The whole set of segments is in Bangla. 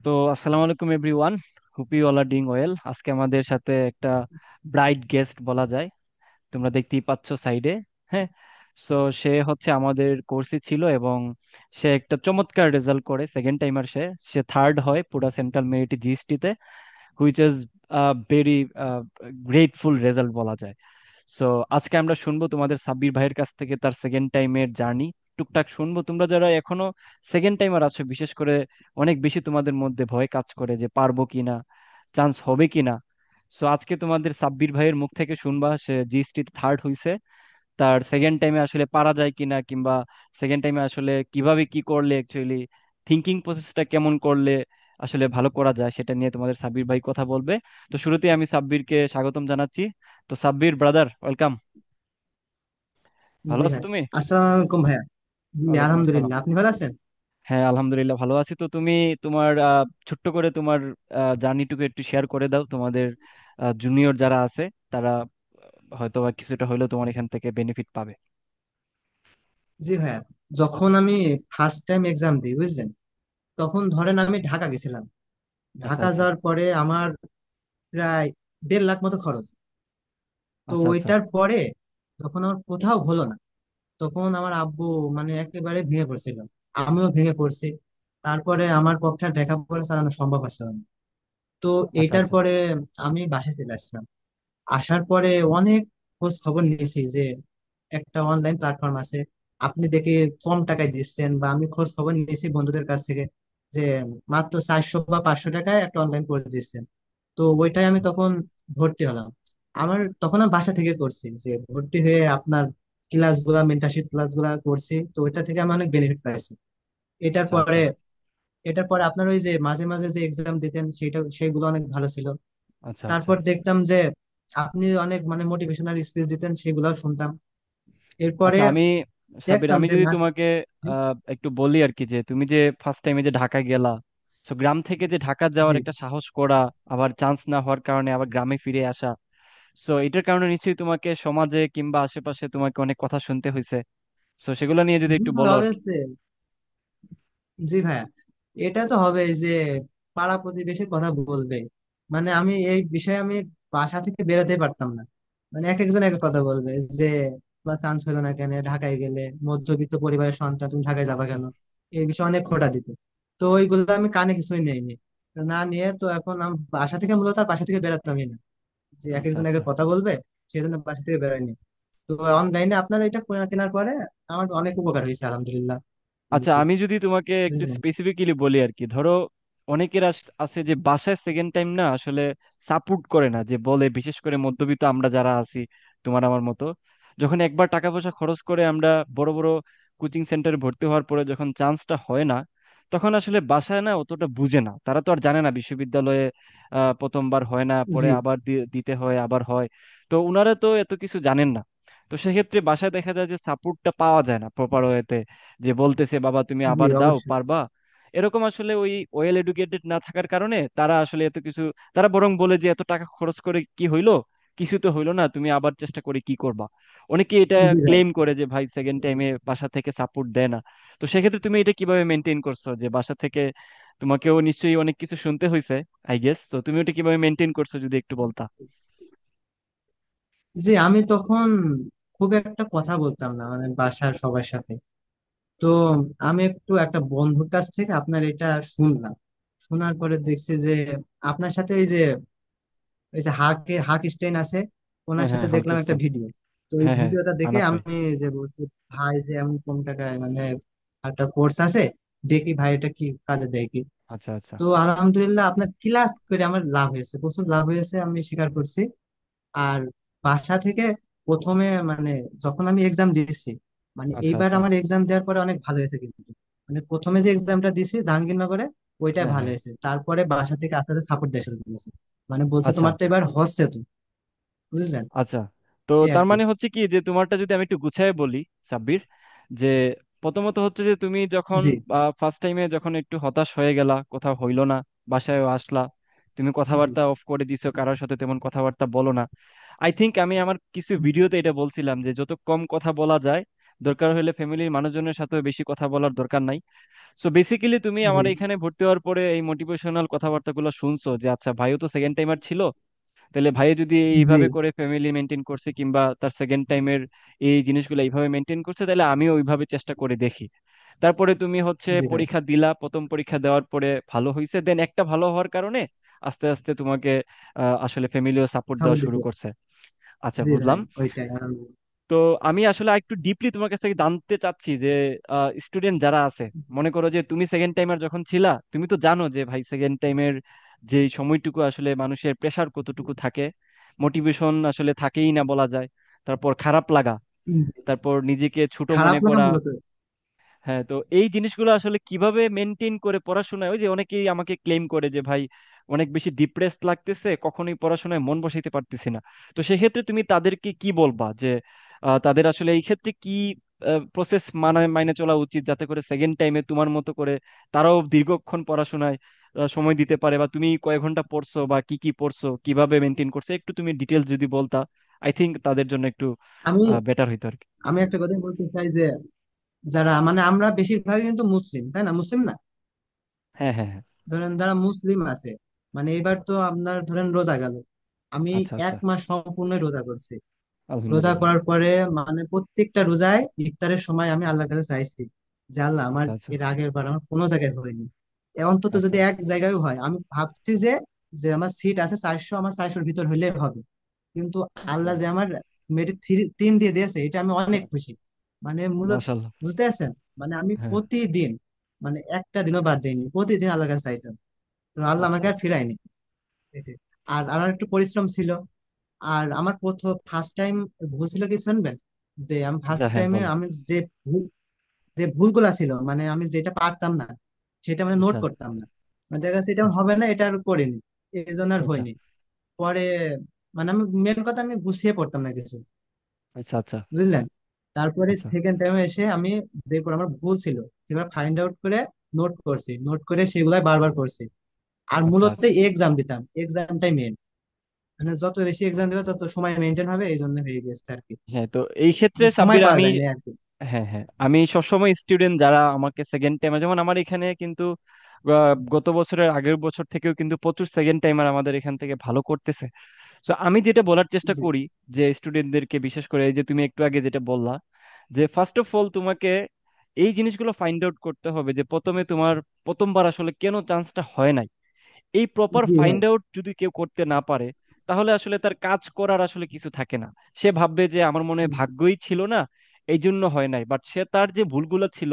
তো আসসালামু আলাইকুম everyone. Hope you all are doing well. আজকে আমাদের সাথে একটা ব্রাইট গেস্ট বলা যায়, তোমরা দেখতেই পাচ্ছ সাইডে। হ্যাঁ। সো সে হচ্ছে আমাদের কোর্সে ছিল এবং সে একটা চমৎকার রেজাল্ট করে, সেকেন্ড টাইমার। সে সে থার্ড হয় পুরা central merit GST, which is very grateful result বলা যায়। সো আজকে আমরা শুনবো তোমাদের সাব্বির ভাইয়ের কাছ থেকে তার সেকেন্ড টাইমের জার্নি। টুকটাক শুনবো। তোমরা যারা এখনো সেকেন্ড টাইমার আছো, বিশেষ করে অনেক বেশি তোমাদের মধ্যে ভয় কাজ করে যে পারবো কিনা, চান্স হবে কিনা। সো আজকে তোমাদের সাব্বির ভাইয়ের মুখ থেকে শুনবা সে জিএসটি থার্ড হইছে, তার সেকেন্ড টাইমে আসলে পারা যায় কিনা, কিংবা সেকেন্ড টাইমে আসলে কিভাবে কি করলে অ্যাকচুয়ালি থিঙ্কিং প্রসেসটা কেমন করলে আসলে ভালো করা যায়, সেটা নিয়ে তোমাদের সাব্বির ভাই কথা বলবে। তো শুরুতেই আমি সাব্বিরকে স্বাগতম জানাচ্ছি। তো সাব্বির ব্রাদার, ওয়েলকাম। ভালো জি আছো ভাই। তুমি? আসসালামু আলাইকুম ভাইয়া। জি, ওয়ালাইকুম আসসালাম। আলহামদুলিল্লাহ, আপনি ভালো আছেন? হ্যাঁ, আলহামদুলিল্লাহ ভালো আছি। তো তুমি তোমার ছোট্ট করে তোমার জার্নিটুকু একটু শেয়ার করে দাও। তোমাদের জুনিয়র যারা আছে তারা হয়তো বা কিছুটা হলেও তোমার এখান থেকে বেনিফিট পাবে। জি ভাইয়া, যখন আমি ফার্স্ট টাইম এক্সাম দিই বুঝলেন, তখন ধরেন আমি ঢাকা গেছিলাম। আচ্ছা ঢাকা আচ্ছা। যাওয়ার পরে আমার প্রায় 1.5 লাখ মতো খরচ। তো আচ্ছা আচ্ছা। ওইটার পরে যখন আমার কোথাও হলো না, তখন আমার আব্বু মানে একেবারে ভেঙে পড়ছিল। আমিও ভেঙে পড়ছি। তারপরে আমার পক্ষে আর লেখাপড়া চালানো সম্ভব হচ্ছে না। তো আচ্ছা এইটার আচ্ছা। পরে আমি বাসায় চলে আসলাম। আসার পরে অনেক খোঁজ খবর নিয়েছি যে একটা অনলাইন প্ল্যাটফর্ম আছে, আপনি দেখে কম টাকায় দিচ্ছেন, বা আমি খোঁজ খবর নিয়েছি বন্ধুদের কাছ থেকে যে মাত্র 400 বা 500 টাকায় একটা অনলাইন কোর্স দিচ্ছেন। তো ওইটাই আমি তখন ভর্তি হলাম। আমার তখন আমি বাসা থেকে করছি, যে ভর্তি হয়ে আপনার ক্লাস গুলা মেন্টারশিপ ক্লাস গুলা করছি, তো ওইটা থেকে আমি অনেক বেনিফিট পাইছি। এটার আচ্ছা পরে আচ্ছা। এটার পরে আপনার ওই যে মাঝে মাঝে যে এক্সাম দিতেন সেইগুলো অনেক ভালো ছিল। আচ্ছা আচ্ছা। তারপর দেখতাম যে আপনি অনেক মানে মোটিভেশনাল স্পিচ দিতেন, সেগুলো শুনতাম। এরপরে আচ্ছা আমি, সাবির দেখতাম আমি যে যদি মাঝে। তোমাকে জি। একটু বলি আর কি, যে তুমি যে ফার্স্ট টাইমে যে ঢাকা গেলা, তো গ্রাম থেকে যে ঢাকা জি। যাওয়ার একটা সাহস করা, আবার চান্স না হওয়ার কারণে আবার গ্রামে ফিরে আসা, সো এটার কারণে নিশ্চয়ই তোমাকে সমাজে কিংবা আশেপাশে তোমাকে অনেক কথা শুনতে হয়েছে। সো সেগুলো নিয়ে যদি জি একটু ভাই, বলো আর কি। অবশ্যই। জি ভাইয়া, এটা তো হবে যে পাড়া প্রতিবেশীর কথা বলবে। মানে আমি এই বিষয়ে আমি বাসা থেকে বেরোতে পারতাম না। মানে এক একজন এক এক কথা বলবে যে বা চান্স হলো না কেন, ঢাকায় গেলে মধ্যবিত্ত পরিবারের সন্তান, তুমি ঢাকায় যাবা আচ্ছা কেন, এই বিষয়ে অনেক খোঁটা দিত। তো ওইগুলো আমি কানে কিছুই নেইনি। তো না নিয়ে তো এখন আমি বাসা থেকে মূলত আর বাসা থেকে বেরোতামই না, যে এক আচ্ছা একজন এক আচ্ছা। এক কথা বলবে, সেই জন্য বাসা থেকে বেরোয়নি। তো অনলাইনে আপনার এটা কেনার পরে আমার অনেক উপকার হয়েছে আলহামদুলিল্লাহ। আচ্ছা আমি যদি তোমাকে একটু বুঝলেন। স্পেসিফিক্যালি বলি আর কি, ধরো অনেকের আছে যে বাসায় সেকেন্ড টাইম না আসলে সাপোর্ট করে না, যে বলে বিশেষ করে মধ্যবিত্ত আমরা যারা আছি, তোমার আমার মতো, যখন একবার টাকা পয়সা খরচ করে আমরা বড় বড় কোচিং সেন্টারে ভর্তি হওয়ার পরে যখন চান্সটা হয় না, তখন আসলে বাসায় না অতটা বুঝে না। তারা তো আর জানে না বিশ্ববিদ্যালয়ে প্রথমবার হয় না, পরে জি। আবার দিতে হয়, আবার হয়। তো উনারা তো এত কিছু জানেন না। তো সেক্ষেত্রে বাসায় দেখা যায় যে সাপোর্টটা পাওয়া যায় না প্রপার ওয়েতে, যে বলতেছে বাবা তুমি জি আবার দাও, অবশ্যই। পারবা। এরকম আসলে ওই ওয়েল এডুকেটেড না থাকার কারণে তারা আসলে এত কিছু, তারা বরং বলে যে এত টাকা খরচ করে কি হইলো, কিছু তো হইলো না, তুমি আবার চেষ্টা করে কি করবা। অনেকে এটা জি ভাই। ক্লেম করে যে ভাই সেকেন্ড টাইমে বাসা থেকে সাপোর্ট দেয় না। তো সেক্ষেত্রে তুমি এটা কিভাবে মেনটেন করছো, যে বাসা থেকে তোমাকেও নিশ্চয়ই অনেক কিছু শুনতে হয়েছে আই গেস, তো তুমি ওটা কিভাবে মেনটেন করছো যদি একটু বলতা। জি, আমি তখন খুব একটা কথা বলতাম না মানে বাসার সবার সাথে। তো আমি একটু একটা বন্ধুর কাছ থেকে আপনার এটা শুনলাম। শোনার পরে দেখছি যে আপনার সাথে ওই যে হাক স্টেইন আছে, ওনার হ্যাঁ হ্যাঁ, সাথে দেখলাম একটা হালকেস্টাইন। ভিডিও। তো এই হ্যাঁ হ্যাঁ, ভিডিওটা দেখে আনাস ভাই। আমি যে বলছি, ভাই যে এমন কম টাকায় মানে একটা কোর্স আছে, দেখি ভাই এটা কি কাজে দেয় কি। আচ্ছা আচ্ছা। তো আলহামদুলিল্লাহ আপনার ক্লাস করে আমার লাভ হয়েছে, প্রচুর লাভ হয়েছে, আমি স্বীকার করছি। আর বাসা থেকে প্রথমে মানে যখন আমি এক্সাম দিয়েছি, মানে আচ্ছা এইবার আচ্ছা। আমার এক্সাম দেওয়ার পরে অনেক ভালো হয়েছে কিন্তু। মানে প্রথমে যে এক্সামটা দিছি জাহাঙ্গীরনগরে, ওইটাই হ্যাঁ ভালো হ্যাঁ। হয়েছে। তারপরে বাসা থেকে আস্তে আস্তে সাপোর্ট দেওয়া শুরু করেছে। মানে বলছে আচ্ছা তোমার তো এবার হচ্ছে তো, বুঝলেন। আচ্ছা। তো এই আর তার কি। মানে হচ্ছে কি, যে তোমারটা যদি আমি একটু গুছায় বলি সাব্বির, যে প্রথমত হচ্ছে যে তুমি যখন জি। ফার্স্ট টাইমে যখন একটু হতাশ হয়ে গেলা, কোথাও হইলো না, বাসায়ও আসলা, তুমি জি। কথাবার্তা অফ করে দিছো, কারোর সাথে তেমন কথাবার্তা বলো না। আই থিংক আমি আমার কিছু ভিডিওতে এটা বলছিলাম যে যত কম কথা বলা যায়, দরকার হলে ফ্যামিলির মানুষজনের সাথে বেশি কথা বলার দরকার নাই। সো বেসিক্যালি তুমি জি আমার এখানে ভর্তি হওয়ার পরে এই মোটিভেশনাল কথাবার্তাগুলো শুনছো যে আচ্ছা ভাইও তো সেকেন্ড টাইমার ছিল, তাহলে ভাই যদি জি এইভাবে করে ফ্যামিলি মেনটেন করছে কিংবা তার সেকেন্ড টাইমের এই জিনিসগুলো এইভাবে মেনটেন করছে, তাহলে আমিও ওইভাবে চেষ্টা করে দেখি। তারপরে তুমি হচ্ছে জি ভাই। পরীক্ষা দিলা, প্রথম পরীক্ষা দেওয়ার পরে ভালো হয়েছে, দেন একটা ভালো হওয়ার কারণে আস্তে আস্তে তোমাকে আসলে ফ্যামিলিও সাপোর্ট দেওয়া সাপোর্ট শুরু দিছে। করছে। আচ্ছা, জি ভাই বুঝলাম। ওইটাই আলহামদুলিল্লাহ। তো আমি আসলে একটু ডিপলি তোমার কাছ থেকে জানতে চাচ্ছি যে স্টুডেন্ট যারা আছে, মনে করো যে তুমি সেকেন্ড টাইমার যখন ছিলা, তুমি তো জানো যে ভাই সেকেন্ড টাইমের যে সময়টুকু আসলে মানুষের প্রেসার কতটুকু থাকে, মোটিভেশন আসলে থাকেই না বলা যায়। তারপর খারাপ লাগা, জি। তারপর নিজেকে ছোট খারাপ মনে লাগা করা। মূলত। হ্যাঁ, তো এই জিনিসগুলো আসলে কিভাবে মেনটেন করে পড়াশোনায়, ওই যে অনেকেই আমাকে ক্লেম করে যে ভাই অনেক বেশি ডিপ্রেসড লাগতেছে, কখনোই পড়াশোনায় মন বসাইতে পারতেছি না। তো সেক্ষেত্রে তুমি তাদেরকে কি বলবা যে তাদের আসলে এই ক্ষেত্রে কি প্রসেস মাইনে চলা উচিত, যাতে করে সেকেন্ড টাইমে তোমার মতো করে তারাও দীর্ঘক্ষণ পড়াশোনায় সময় দিতে পারে? বা তুমি কয় ঘন্টা পড়ছো বা কি কি পড়ছো, কিভাবে মেনটেন করছো, একটু তুমি ডিটেলস যদি বলতা, আই থিংক তাদের জন্য একটু আমি বেটার হইতো আর কি। আমি একটা কথা বলতে চাই যে যারা মানে আমরা বেশিরভাগ কিন্তু মুসলিম, তাই না? মুসলিম না? হ্যাঁ, হ্যাঁ, হ্যাঁ। ধরেন যারা মুসলিম আছে, মানে এবার তো আপনার ধরেন রোজা গেল, আমি আচ্ছা, আচ্ছা। 1 মাস সম্পূর্ণ রোজা করছি। রোজা আলহামদুলিল্লাহ। করার পরে মানে প্রত্যেকটা রোজায় ইফতারের সময় আমি আল্লাহর কাছে চাইছি যে আল্লাহ আমার আচ্ছা, আচ্ছা, এর আগের বার আমার কোনো জায়গায় হয়নি, অন্তত আচ্ছা, যদি এক জায়গায় হয়, আমি ভাবছি যে যে আমার সিট আছে 400, আমার 400-র ভিতর হইলে হবে। কিন্তু আচ্ছা। আল্লাহ যে আমার মেরিট 3 দিয়ে দিয়েছে, এটা আমি অনেক খুশি। মানে মূলত, মাশাল্লাহ। বুঝতে পারছেন? মানে আমি হ্যাঁ। প্রতিদিন, মানে একটা দিনও বাদ দিইনি, প্রতিদিন আল্লাহর কাছে চাইতাম। তো আল্লাহ আচ্ছা, আমাকে আর আচ্ছা, ফিরায়নি। এটাই। আর আমার একটু পরিশ্রম ছিল। আর আমার প্রথম ফার্স্ট টাইম ভুল ছিল কি শুনবেন? যে আমি আচ্ছা। ফার্স্ট হ্যাঁ, টাইমে বলো। আমি যে যে ভুলগুলা ছিল, মানে আমি যেটা পারতাম না সেটা মানে নোট আচ্ছা, করতাম না। মানে দেখা যাচ্ছে এটা আমার আচ্ছা, হবে না, এটা আর করিনি, এই জন্য আর আচ্ছা, হয়নি। পরে মানে আমি মেন কথা আমি গুছিয়ে পড়তাম না কিছু, আচ্ছা, আচ্ছা, বুঝলেন? তারপরে আচ্ছা, সেকেন্ড টাইমে এসে আমি যে পর আমার ভুল ছিল সেগুলো ফাইন্ড আউট করে নোট করছি, নোট করে সেগুলাই বারবার করছি। আর আচ্ছা, মূলত আচ্ছা। এক্সাম দিতাম, এক্সামটাই মেন। মানে যত বেশি এক্সাম দিবে তত সময় মেনটেন হবে, এই জন্য হয়ে গেছে আর কি। হ্যাঁ, তো এই ক্ষেত্রে মানে সময় সাব্বির পাওয়া আমি, যায়নি আর কি। হ্যাঁ, হ্যাঁ, আমি সবসময় স্টুডেন্ট যারা আমাকে সেকেন্ড টাইমার, যেমন আমার এখানে কিন্তু গত বছরের আগের বছর থেকেও কিন্তু প্রচুর সেকেন্ড টাইমার আমাদের এখান থেকে ভালো করতেছে। তো আমি যেটা বলার চেষ্টা জি করি যে স্টুডেন্টদেরকে, বিশেষ করে এই যে তুমি একটু আগে যেটা বললা, যে ফার্স্ট অফ অল তোমাকে এই জিনিসগুলো ফাইন্ড আউট করতে হবে যে প্রথমে তোমার প্রথমবার আসলে কেন চান্সটা হয় নাই। এই প্রপার জি ভাই। ফাইন্ড আউট যদি কেউ করতে না পারে, তাহলে আসলে তার কাজ করার আসলে কিছু থাকে না। সে ভাববে যে আমার মনে হয় জি। ভাগ্যই ছিল না, এই জন্য হয় নাই। বাট সে তার যে ভুলগুলো ছিল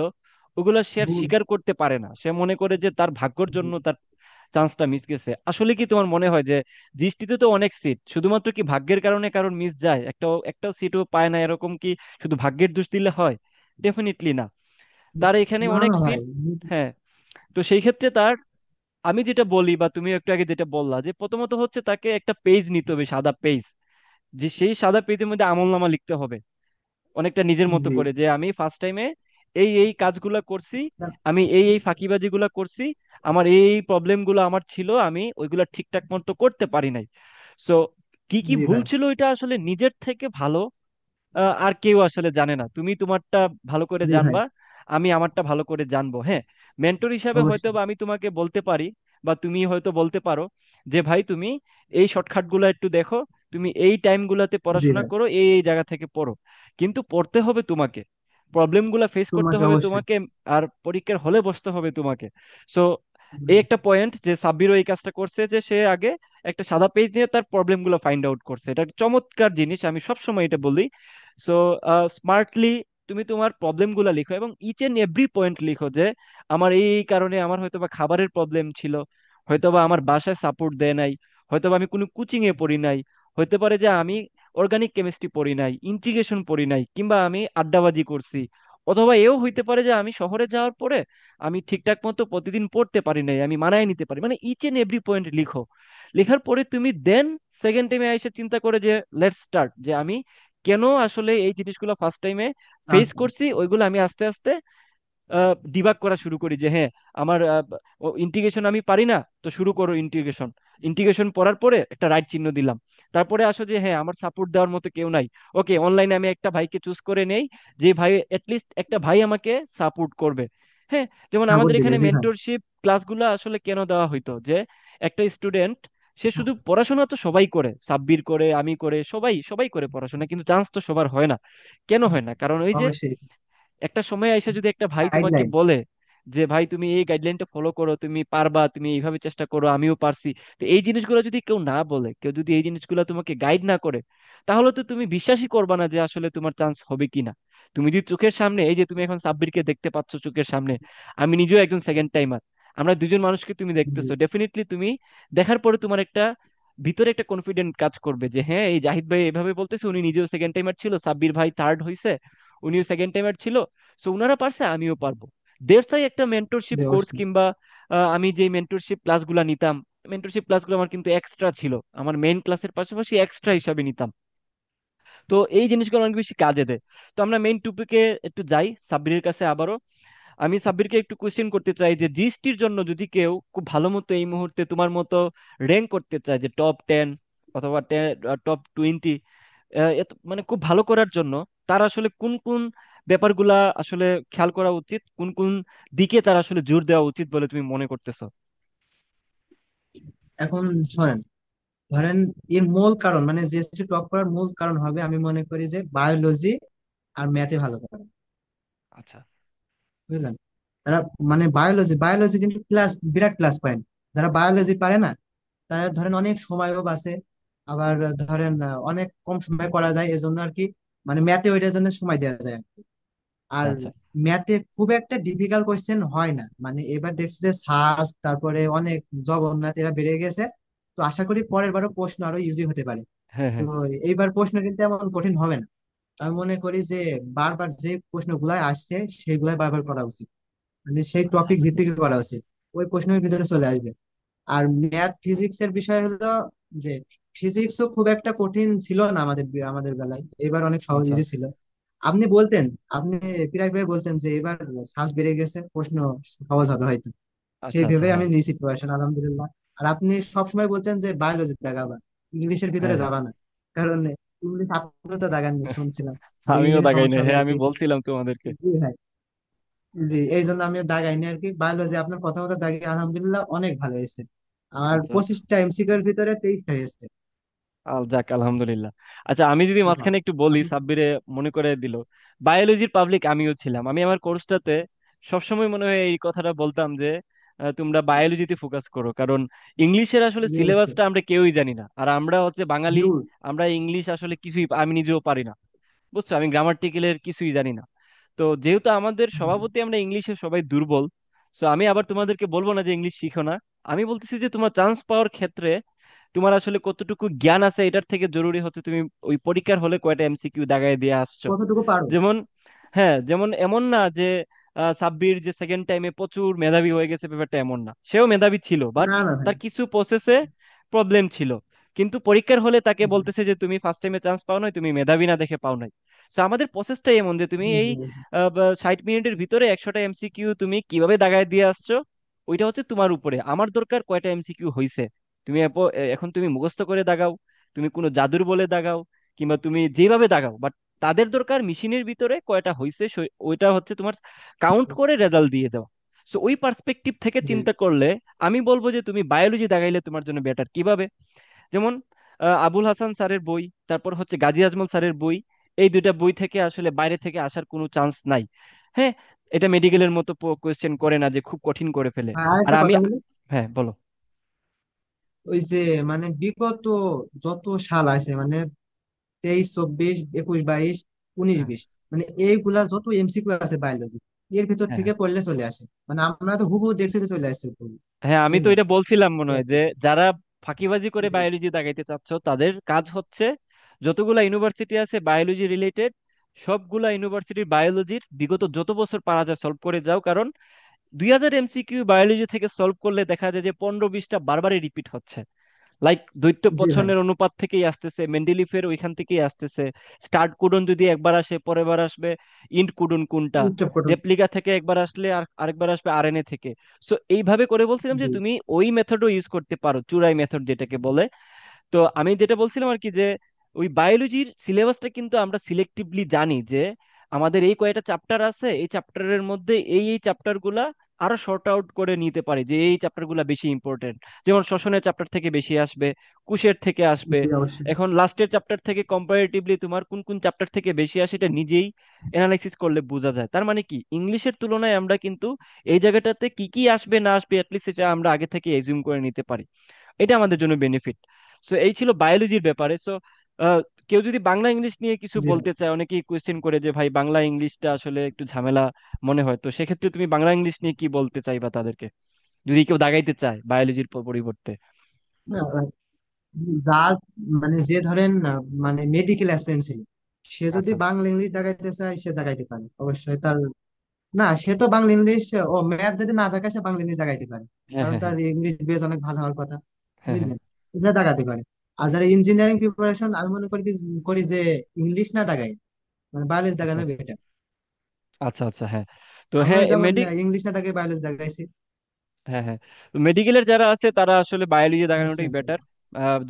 ওগুলো সে আর ভুল। স্বীকার করতে পারে না, সে মনে করে যে তার ভাগ্যর জি জন্য তার চান্সটা মিস গেছে। আসলে কি তোমার মনে হয় যে দৃষ্টিতে তো অনেক সিট, শুধুমাত্র কি ভাগ্যের কারণে কারণ মিস যায়, একটাও সিটও পায় না, এরকম কি শুধু ভাগ্যের দোষ দিলে হয়? ডেফিনেটলি না। তার এখানে না অনেক না ভাই। সিট। হ্যাঁ। তো সেই ক্ষেত্রে তার, আমি যেটা বলি বা তুমি একটু আগে যেটা বললা, যে প্রথমত হচ্ছে তাকে একটা পেজ নিতে হবে, সাদা পেজ, যে সেই সাদা পেজের মধ্যে আমলনামা লিখতে হবে অনেকটা নিজের মতো জি। করে, যে আমি ফার্স্ট টাইমে এই এই কাজগুলা করছি, আমি এই এই ফাঁকিবাজিগুলা করছি, আমার এই প্রবলেম গুলো আমার ছিল, আমি ওইগুলা ঠিকঠাক মতো করতে পারি নাই। সো কি কি জি ভুল ভাই। ছিল এটা আসলে নিজের থেকে ভালো আর কেউ আসলে জানে না। তুমি তোমারটা ভালো করে জি ভাই। জানবা, আমি আমারটা ভালো করে জানবো। হ্যাঁ, মেন্টর হিসাবে হয়তো অবশ্যই। বা আমি তোমাকে বলতে পারি, বা তুমি হয়তো বলতে পারো যে ভাই তুমি এই শর্টকাট গুলো একটু দেখো, তুমি এই টাইম গুলাতে জি পড়াশোনা ভাই। করো, এই এই জায়গা থেকে পড়ো। কিন্তু পড়তে হবে তোমাকে, প্রবলেম গুলা ফেস করতে তোমাকে হবে অবশ্যই। তোমাকে, আর পরীক্ষার হলে বসতে হবে তোমাকে। সো এই একটা পয়েন্ট যে সাব্বিরও এই কাজটা করছে, যে সে আগে একটা সাদা পেজ নিয়ে তার প্রবলেম গুলো ফাইন্ড আউট করছে। এটা একটা চমৎকার জিনিস, আমি সবসময় এটা বলি। সো স্মার্টলি তুমি তোমার প্রবলেম গুলা লিখো, এবং ইচ এন্ড এভরি পয়েন্ট লিখো, যে আমার এই কারণে আমার হয়তোবা খাবারের প্রবলেম ছিল, হয়তোবা আমার বাসায় সাপোর্ট দেয় নাই, হয়তোবা আমি কোনো কোচিং এ পড়ি নাই, হতে পারে যে আমি অর্গানিক কেমিস্ট্রি পড়ি নাই, ইন্টিগ্রেশন পড়ি নাই, কিংবা আমি আড্ডাবাজি করছি, অথবা এও হইতে পারে যে আমি শহরে যাওয়ার পরে আমি ঠিকঠাক মতো প্রতিদিন পড়তে পারি নাই, আমি মানায় নিতে পারি। মানে ইচ এন্ড এভরি পয়েন্ট লিখো। লেখার পরে তুমি দেন সেকেন্ড টাইমে এসে চিন্তা করে যে লেটস স্টার্ট, যে আমি কেন আসলে এই জিনিসগুলো ফার্স্ট টাইমে ফেস আচ্ছা। করছি, ওইগুলো আমি আস্তে আস্তে ডিবাগ করা শুরু করি। যে হ্যাঁ, আমার ইন্টিগ্রেশন আমি পারি না, তো শুরু করো ইন্টিগ্রেশন। ইন্টিগ্রেশন পড়ার পরে একটা রাইট চিহ্ন দিলাম। তারপরে আসো যে হ্যাঁ, আমার সাপোর্ট দেওয়ার মতো কেউ নাই। ওকে, অনলাইনে আমি একটা ভাইকে চুজ করে নেই, যে ভাই, অ্যাটলিস্ট একটা ভাই আমাকে সাপোর্ট করবে। হ্যাঁ, যেমন সাপোর্ট আমাদের দিবে, এখানে জি ভাই। মেন্টরশিপ ক্লাসগুলো আসলে কেন দেওয়া হইতো যে একটা স্টুডেন্ট, সে শুধু পড়াশোনা তো সবাই করে, সাব্বির করে, আমি করে, সবাই সবাই করে পড়াশোনা, কিন্তু চান্স তো সবার হয় না। কেন হয় না? কারণ ওই যে অবশ্যই। একটা সময় এসে যদি একটা ভাই তোমাকে গাইডলাইন। বলে যে ভাই তুমি এই গাইডলাইনটা ফলো করো, তুমি পারবা, তুমি এইভাবে চেষ্টা করো, আমিও পারছি। তো এই জিনিসগুলো যদি কেউ না বলে, কেউ যদি এই জিনিসগুলো তোমাকে গাইড না করে, তাহলে তো তুমি বিশ্বাসই করবা না যে আসলে তোমার চান্স হবে কিনা। তুমি যদি চোখের সামনে, এই যে তুমি এখন সাব্বিরকে দেখতে পাচ্ছ চোখের সামনে, আমি নিজেও একজন সেকেন্ড টাইমার, আমরা দুজন মানুষকে তুমি জি। দেখতেছো, ডেফিনেটলি তুমি দেখার পরে তোমার একটা ভিতরে একটা কনফিডেন্ট কাজ করবে যে হ্যাঁ, এই জাহিদ ভাই এভাবে বলতেছে, উনি নিজেও সেকেন্ড টাইমার ছিল, সাব্বির ভাই থার্ড হইছে, উনিও সেকেন্ড টাইমার ছিল, সো উনারা পারছে, আমিও পারবো। দেড় চাই একটা মেন্টরশিপ জি, কোর্স, অবশ্যই। কিংবা আমি যে মেন্টরশিপ ক্লাসগুলো নিতাম, মেন্টরশিপ ক্লাসগুলো আমার কিন্তু এক্সট্রা ছিল, আমার মেইন ক্লাসের পাশাপাশি এক্সট্রা হিসাবে নিতাম। তো এই জিনিসগুলো অনেক বেশি কাজে দেয়। তো আমরা মেইন টপিকে একটু যাই, সাব্বিরের কাছে আবারও। আমি সাব্বিরকে একটু কোশ্চেন করতে চাই যে জিএসটির জন্য যদি কেউ খুব ভালো মতো এই মুহূর্তে তোমার মতো র্যাঙ্ক করতে চায়, যে টপ 10 অথবা টপ 20, মানে খুব ভালো করার জন্য, তার আসলে কোন কোন ব্যাপারগুলা আসলে খেয়াল করা উচিত, কোন কোন দিকে তার আসলে জোর দেওয়া উচিত বলে তুমি মনে করতেছো? এখন শোনেন, ধরেন এর মূল কারণ মানে জিএসটি টপ করার মূল কারণ হবে আমি মনে করি যে বায়োলজি আর ম্যাথে ভালো করা। আচ্ছা। বুঝলেন? তারা মানে বায়োলজি বায়োলজি কিন্তু প্লাস, বিরাট প্লাস পয়েন্ট। যারা বায়োলজি পারে না, তারা ধরেন অনেক সময়ও বাঁচে। আবার ধরেন অনেক কম সময় করা যায়, এর জন্য আর কি মানে ম্যাথে ওইটার জন্য সময় দেওয়া যায়। আর আচ্ছা। ম্যাথে খুব একটা ডিফিকাল্ট কোয়েশ্চেন হয় না, মানে এবার দেখছি যে সাস তারপরে অনেক জগন্নাথ এরা বেড়ে গেছে। তো আশা করি পরের বারও প্রশ্ন আরো ইজি হতে পারে। হ্যাঁ, তো হ্যাঁ। এইবার প্রশ্ন কিন্তু এমন কঠিন হবে না। আমি মনে করি যে বারবার যে প্রশ্নগুলাই আসছে সেগুলাই বারবার করা উচিত, মানে সেই আচ্ছা। টপিক ভিত্তিক করা উচিত, ওই প্রশ্নের ভিতরে চলে আসবে। আর ম্যাথ ফিজিক্স এর বিষয় হলো যে ফিজিক্সও খুব একটা কঠিন ছিল না আমাদের আমাদের বেলায়, এবার অনেক সহজ আচ্ছা। ইজি ছিল। আপনি বলতেন, আপনি প্রায় প্রায় বলতেন যে এবার শ্বাস বেড়ে গেছে, প্রশ্ন সহজ হবে হয়তো। আচ্ছা। সেই আচ্ছা। ভেবে আমি হ্যাঁ, নিয়েছি প্রিপারেশন, আলহামদুলিল্লাহ। আর আপনি সবসময় বলতেন যে বায়োলজি দাগাবা, ইংলিশের ভিতরে হ্যাঁ। হ্যাঁ। যাবা না, কারণ ইংলিশ আপনি তো দাগাননি শুনছিলাম, যে আমিও ইংলিশে দাগাই না, সমস্যা হবে হ্যাঁ আর আমি কি। বলছিলাম তোমাদেরকে। জি ভাই। জি, এই জন্য আমিও দাগাইনি আর কি। বায়োলজি আপনার কথা মতো দাগি, আলহামদুলিল্লাহ অনেক ভালো হয়েছে। আর আচ্ছা। 25টা এমসিকিউ এর ভিতরে 23টা হয়েছে। যাক আলহামদুলিল্লাহ। আচ্ছা, আমি যদি বাহ। মাঝখানে একটু বলি, আপনি সাব্বিরে মনে করে দিল, বায়োলজির পাবলিক আমিও ছিলাম। আমি আমার কোর্সটাতে সবসময় মনে হয় এই কথাটা বলতাম যে তোমরা বায়োলজিতে ফোকাস করো, কারণ ইংলিশের আসলে সিলেবাসটা আমরা কেউই জানি না, আর আমরা হচ্ছে বাঙালি, হিউজ। আমরা ইংলিশ আসলে কিছুই, আমি নিজেও পারি না, বুঝছো, আমি গ্রামার্টিক্যালের কিছুই জানি না। তো যেহেতু আমাদের সভাপতি আমরা ইংলিশে সবাই দুর্বল, তো আমি আবার তোমাদেরকে বলবো না যে ইংলিশ শিখো না, আমি বলতেছি যে তোমার চান্স পাওয়ার ক্ষেত্রে তোমার আসলে কতটুকু জ্ঞান আছে এটার থেকে জরুরি হচ্ছে তুমি ওই পরীক্ষার হলে কয়টা এমসিকিউ দাগায় দিয়ে আসছো। কতটুকু পারো। যেমন, হ্যাঁ, যেমন এমন না যে সাব্বির যে সেকেন্ড টাইমে প্রচুর মেধাবী হয়ে গেছে, ব্যাপারটা এমন না, সেও মেধাবী ছিল, বাট না না ভাই। তার কিছু প্রসেসে প্রবলেম ছিল। কিন্তু পরীক্ষার হলে তাকে জি বলতেছে যে তুমি ফার্স্ট টাইমে চান্স পাও নাই, তুমি মেধাবী না দেখে পাও নাই। তো আমাদের প্রসেসটাই এমন যে তুমি জি এই জি। 60 মিনিটের ভিতরে 100টা এমসিকিউ তুমি কিভাবে দাগায় দিয়ে আসছো, ওইটা হচ্ছে তোমার উপরে। আমার দরকার কয়টা এমসিকিউ হইছে, তুমি এখন তুমি মুখস্থ করে দাগাও, তুমি কোনো জাদুর বলে দাগাও, কিংবা তুমি যেভাবে দাগাও, বাট তাদের দরকার মেশিনের ভিতরে কয়টা হইছে, ওইটা হচ্ছে তোমার কাউন্ট করে রেজাল্ট দিয়ে দেওয়া। সো ওই পার্সপেক্টিভ থেকে জি। চিন্তা করলে আমি বলবো যে তুমি বায়োলজি দাগাইলে তোমার জন্য বেটার। কিভাবে? যেমন আবুল হাসান স্যারের বই, তারপর হচ্ছে গাজী আজমল স্যারের বই, এই দুইটা বই থেকে আসলে বাইরে থেকে আসার কোনো চান্স নাই। হ্যাঁ, এটা মেডিকেলের মতো কোয়েশ্চেন করে না যে খুব কঠিন করে ফেলে। আর আর একটা আমি, কথা বলি, হ্যাঁ বলো। ওই যে মানে বিগত যত সাল আছে মানে 23 24 21 22 19 20, মানে এইগুলা যত এমসিকিউ আছে বায়োলজি এর ভিতর হ্যাঁ, থেকে পড়লে চলে আসে, মানে আমরা তো হুবহু দেখছি যে চলে আসছে পুরো। হ্যাঁ, আমি তো বুঝলেন? এটা বলছিলাম মনে হয় এ- যে যারা ফাঁকিবাজি করে জি বায়োলজি দাগাইতে চাচ্ছ, তাদের কাজ হচ্ছে যতগুলা ইউনিভার্সিটি আছে বায়োলজি রিলেটেড, সবগুলা ইউনিভার্সিটির বায়োলজির বিগত যত বছর পারা যায় সলভ করে যাও, কারণ 2000 এমসিকিউ বায়োলজি থেকে সলভ করলে দেখা যায় যে 15-20টা বারবারই রিপিট হচ্ছে। লাইক দৈত্য জি ভাই। পছন্দের অনুপাত থেকেই আসতেছে, মেন্ডেলিফের ওইখান থেকেই আসতেছে। স্টার্ট কোডন যদি একবার আসে, পরের বার আসবে ইন্ট কোডন কোনটা, স্টপ করুন। রেপ্লিকা থেকে একবার আসলে আর আরেকবার আসবে আরএনএ থেকে। সো এইভাবে করে বলছিলাম যে জি তুমি ওই মেথডও ইউজ করতে পারো, চুরাই মেথড যেটাকে বলে। তো আমি যেটা বলছিলাম আর কি, যে ওই বায়োলজির সিলেবাসটা কিন্তু আমরা সিলেক্টিভলি জানি যে আমাদের এই কয়টা চ্যাপ্টার আছে, এই চ্যাপ্টারের মধ্যে এই চ্যাপ্টার গুলা আরো শর্ট আউট করে নিতে পারি, যে এই চ্যাপ্টার গুলা বেশি ইম্পর্টেন্ট। যেমন শ্বসনের চ্যাপ্টার থেকে বেশি আসবে, কুশের থেকে আসবে। জি অবশ্যই। এখন লাস্টের চ্যাপ্টার থেকে কম্পারেটিভলি তোমার কোন কোন চ্যাপ্টার থেকে বেশি আসে এটা নিজেই অ্যানালাইসিস করলে বোঝা যায়। তার মানে কি, ইংলিশের তুলনায় আমরা কিন্তু এই জায়গাটাতে কি কি আসবে না আসবে অ্যাটলিস্ট এটা আমরা আগে থেকে এজিউম করে নিতে পারি। এটা আমাদের জন্য বেনিফিট। সো এই ছিল বায়োলজির ব্যাপারে। সো কেউ যদি বাংলা ইংলিশ নিয়ে কিছু জি ভাই। বলতে চায়, অনেকেই কোয়েশ্চেন করে যে ভাই বাংলা ইংলিশটা আসলে একটু ঝামেলা মনে হয়, তো সেক্ষেত্রে তুমি বাংলা ইংলিশ নিয়ে কি বলতে চাইবা তাদেরকে, যদি কেউ দাগাইতে চায় বায়োলজির পরিবর্তে? না ভাই, যার মানে যে ধরেন মানে মেডিকেল অ্যাসপিরেন্ট ছিল, সে যদি আচ্ছা। বাংলা ইংলিশ দাগাইতে চায় সে দাগাইতে পারে অবশ্যই। তার না, সে তো বাংলা ইংলিশ, ও ম্যাথ যদি না থাকে সে বাংলা ইংলিশ দাগাইতে পারে, হ্যাঁ কারণ হ্যাঁ তার হ্যাঁ। ইংলিশ বেস অনেক ভালো হওয়ার কথা। হ্যাঁ হ্যাঁ। বুঝলেন? সে দাগাতে পারে। আর যারা ইঞ্জিনিয়ারিং প্রিপারেশন, আমি মনে করি যে ইংলিশ না দাগাই, মানে বায়োলজি আচ্ছা দাগানো আচ্ছা। বেটার। আচ্ছা আচ্ছা, হ্যাঁ। তো আমিও হ্যাঁ যেমন ইংলিশ না দাগাই বায়োলজি দাগাইছি। হ্যাঁ হ্যাঁ, মেডিকেলের যারা আছে তারা আসলে বায়োলজি দাগানোটাই বুঝছেন তো? বেটার।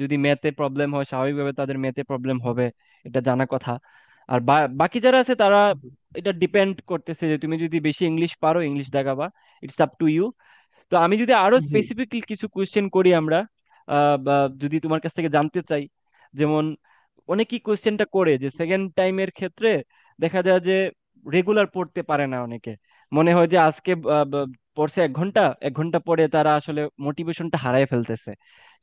যদি ম্যাথে প্রবলেম হয়, স্বাভাবিকভাবে তাদের ম্যাথে প্রবলেম হবে, এটা জানা কথা। আর বাকি যারা আছে তারা, এটা ডিপেন্ড করতেছে যে তুমি যদি বেশি ইংলিশ পারো ইংলিশ দাগাবা, ইটস আপ টু ইউ। তো আমি যদি আরো জি স্পেসিফিকলি কিছু কোয়েশ্চেন করি আমরা, বা যদি তোমার কাছ থেকে জানতে চাই, যেমন অনেকেই কোয়েশ্চেনটা করে যে সেকেন্ড টাইমের ক্ষেত্রে দেখা যায় যে রেগুলার পড়তে পারে না অনেকে। মনে হয় যে আজকে পড়ছে 1 ঘন্টা, 1 ঘন্টা পরে তারা আসলে মোটিভেশনটা হারায় ফেলতেছে।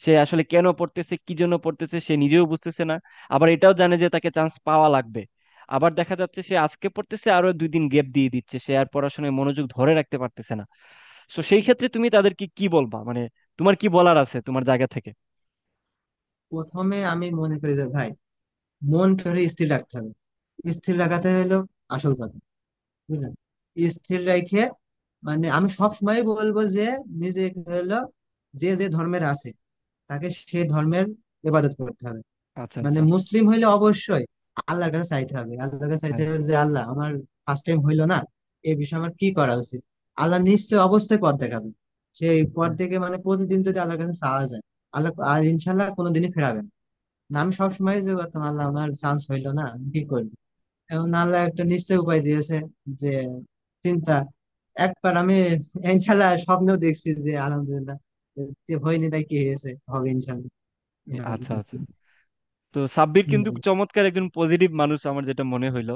সে আসলে কেন পড়তেছে, কি জন্য পড়তেছে সে নিজেও বুঝতেছে না। আবার এটাও জানে যে তাকে চান্স পাওয়া লাগবে। আবার দেখা যাচ্ছে সে আজকে পড়তেছে, আরো 2 দিন গ্যাপ দিয়ে দিচ্ছে, সে আর পড়াশোনায় মনোযোগ ধরে রাখতে পারতেছে না। তো সেই ক্ষেত্রে তুমি তাদেরকে কি বলবা, মানে তোমার কি বলার আছে তোমার জায়গা থেকে? প্রথমে আমি মনে করি যে ভাই, মন করে স্থির রাখতে হবে। স্থির রাখাতে হলো আসল কথা। বুঝলেন? স্থির রেখে মানে আমি সব সময় বলবো যে নিজেকে হলো, যে যে ধর্মের আছে তাকে সে ধর্মের ইবাদত করতে হবে। আচ্ছা মানে আচ্ছা। মুসলিম হইলে অবশ্যই আল্লাহর কাছে চাইতে হবে। আল্লাহর কাছে চাইতে হ্যাঁ হবে যে আল্লাহ, আমার ফার্স্ট টাইম হইলো না, এই বিষয়ে আমার কি করা উচিত। আল্লাহ নিশ্চয় অবশ্যই পথ দেখাবে। সেই পথ হ্যাঁ। দেখে মানে প্রতিদিন যদি আল্লাহর কাছে চাওয়া যায়, আল্লাহ আর ইনশাল্লাহ কোনোদিনই ফেরাবেন না। না, আমি সবসময় যে করতাম, আল্লাহ আমার চান্স হইলো না, আমি কি করবো। এখন আল্লাহ একটা নিশ্চয় উপায় দিয়েছে, যে চিন্তা। একবার আমি ইনশাল্লাহ স্বপ্নেও দেখছি যে আলহামদুলিল্লাহ, যে হয়নি তাই কি হয়েছে, হবে ইনশাল্লাহ। আচ্ছা আচ্ছা। তো সাব্বির কিন্তু জি চমৎকার একজন পজিটিভ মানুষ আমার যেটা মনে হইলো।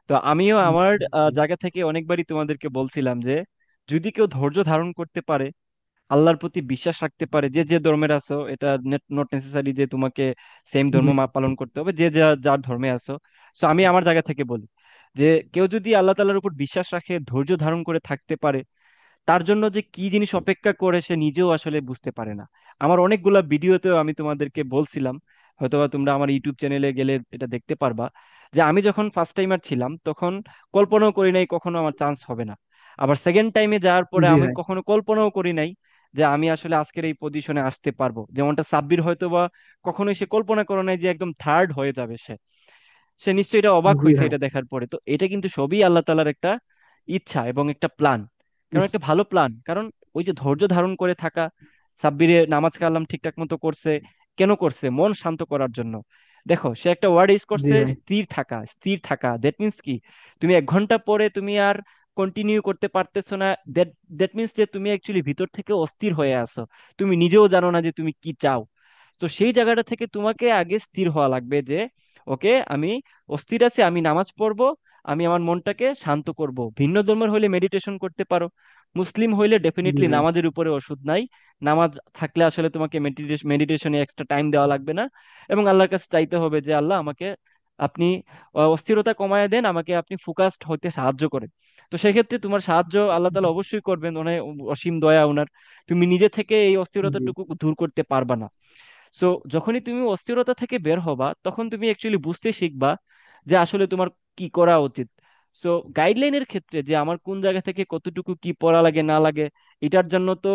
তো আমিও আমার জি জায়গা থেকে অনেকবারই তোমাদেরকে বলছিলাম যে যদি কেউ ধৈর্য ধারণ করতে পারে, আল্লাহর প্রতি বিশ্বাস রাখতে পারে, যে যে ধর্মের আছো, এটা নট নেসেসারি যে তোমাকে সেম ধর্ম জি পালন করতে হবে, যে যার ধর্মে আছো। তো আমি আমার জায়গা থেকে বলি যে কেউ যদি আল্লাহ তাআলার উপর বিশ্বাস রাখে, ধৈর্য ধারণ করে থাকতে পারে, তার জন্য যে কি জিনিস অপেক্ষা করে সে নিজেও আসলে বুঝতে পারে না। আমার অনেকগুলা ভিডিওতেও আমি তোমাদেরকে বলছিলাম, হয়তোবা তোমরা আমার ইউটিউব চ্যানেলে গেলে এটা দেখতে পারবা, যে আমি যখন ফার্স্ট টাইমার ছিলাম তখন কল্পনাও করি নাই কখনো আমার চান্স হবে না। আবার সেকেন্ড টাইমে যাওয়ার পরে জি আমি ভাই। কখনো কল্পনাও করি নাই যে আমি আসলে আজকের এই পজিশনে আসতে পারবো। যেমনটা সাব্বির হয়তোবা কখনোই সে কল্পনা করে নাই যে একদম থার্ড হয়ে যাবে সে। সে নিশ্চয়ই এটা অবাক জি হয়েছে ভাই। এটা দেখার পরে। তো এটা কিন্তু সবই আল্লাহ তাআলার একটা ইচ্ছা এবং একটা প্ল্যান, কারণ ইস, একটা ভালো প্ল্যান। কারণ ওই যে ধৈর্য ধারণ করে থাকা, সাব্বিরে নামাজ কালাম ঠিকঠাক মতো করছে, কেন করছে? মন শান্ত করার জন্য। দেখো সে একটা ওয়ার্ড ইউজ জি করছে, ভাই। স্থির থাকা। স্থির থাকা দ্যাট মিন্স কি? তুমি 1 ঘন্টা পরে তুমি আর কন্টিনিউ করতে পারতেছো না, দ্যাট দ্যাট মিন্স যে তুমি অ্যাকচুয়ালি ভিতর থেকে অস্থির হয়ে আছো, তুমি নিজেও জানো না যে তুমি কি চাও। তো সেই জায়গাটা থেকে তোমাকে আগে স্থির হওয়া লাগবে যে ওকে, আমি অস্থির আছি, আমি নামাজ পড়বো, আমি আমার মনটাকে শান্ত করব। ভিন্ন ধর্মের হইলে মেডিটেশন করতে পারো, মুসলিম হইলে জি ডেফিনেটলি ভাই। নামাজের উপরে ওষুধ নাই। নামাজ থাকলে আসলে তোমাকে মেডিটেশনে এক্সট্রা টাইম দেওয়া লাগবে না। এবং আল্লাহর কাছে চাইতে হবে যে আল্লাহ আমাকে আপনি অস্থিরতা কমায় দেন, আমাকে আপনি ফোকাসড হতে সাহায্য করেন। তো সেক্ষেত্রে তোমার সাহায্য আল্লাহ তাআলা অবশ্যই করবেন, ওনার অসীম দয়া ওনার। তুমি নিজে থেকে এই জি অস্থিরতাটুকু দূর করতে পারবা না। সো যখনই তুমি অস্থিরতা থেকে বের হবা তখন তুমি অ্যাকচুয়ালি বুঝতে শিখবা যে আসলে তোমার কি করা উচিত। সো গাইডলাইনের ক্ষেত্রে যে আমার কোন জায়গা থেকে কতটুকু কি পড়া লাগে না লাগে, এটার জন্য তো